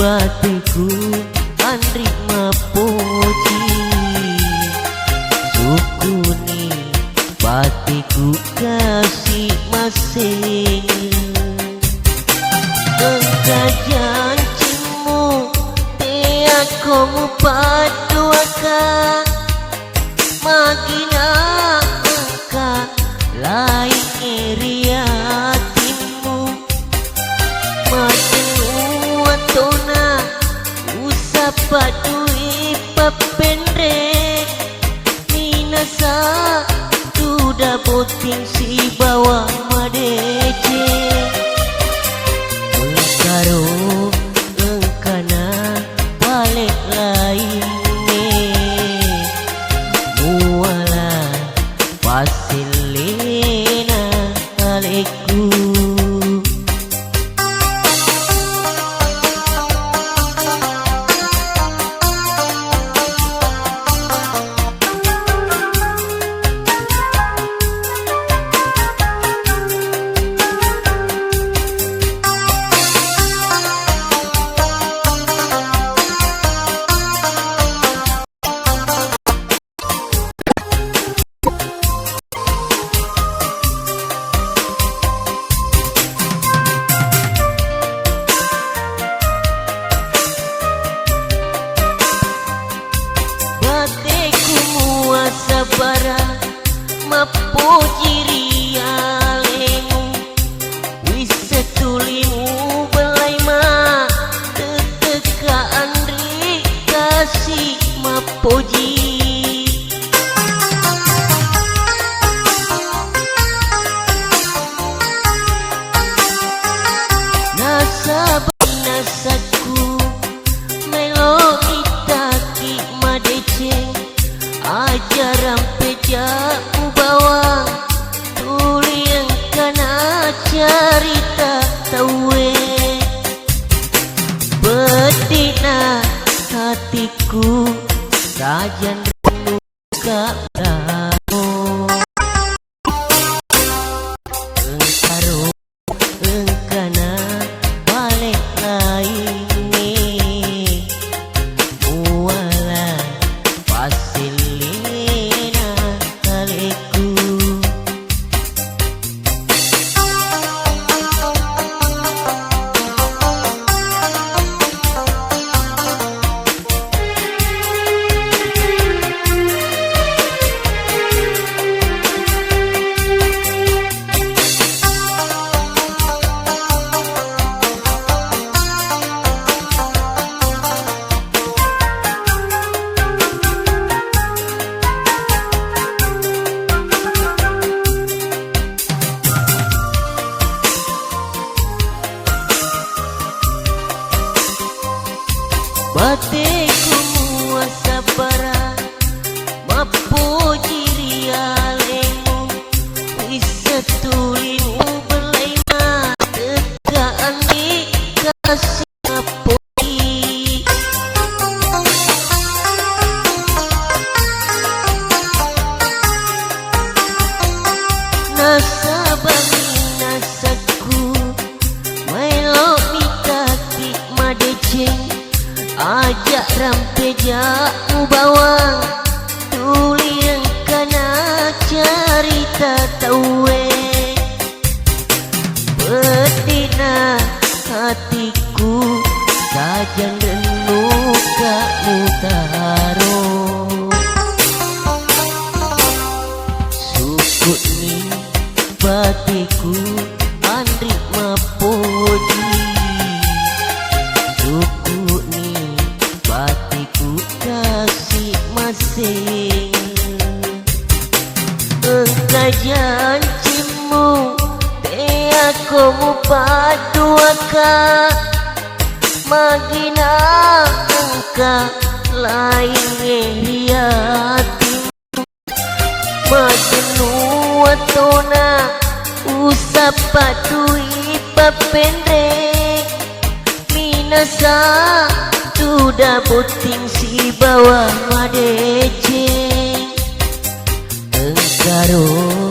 batiku andri mapoji sukuni batiku kasih masing engkau janjimu tiako mupaduakan magina engkau lain eriatimu madenu atona usapa dui papendek minasa sudah boting si bawah madece engkaro engkana balik lainnya muala pasilena aleku sabara mapuji rialemu wisetulimu belai ma teteka andri kasih mapuji nasabah nasaku melodi taki madece ajaran peja ubawa tuli yang kana cerita tawe betina hatiku sajan muka damo engkaro engkana balik lainnya muala pasil batiku muasabara mapuji rialemu wisetulimu belai ma teka andi kasih mapuji nasabah nasaku melo mitaki madeceng ajak rampeja ubawang tuli yang kana cerita tawe betina hatiku sajan renung kamu taro sukut ni batiku andri mapoji kasih masing engkau janjimu tiako mupaduakan magina engkau lain eriatimu madenu atona usapa dui papendek minasa sudah boting si bawah madece engkaro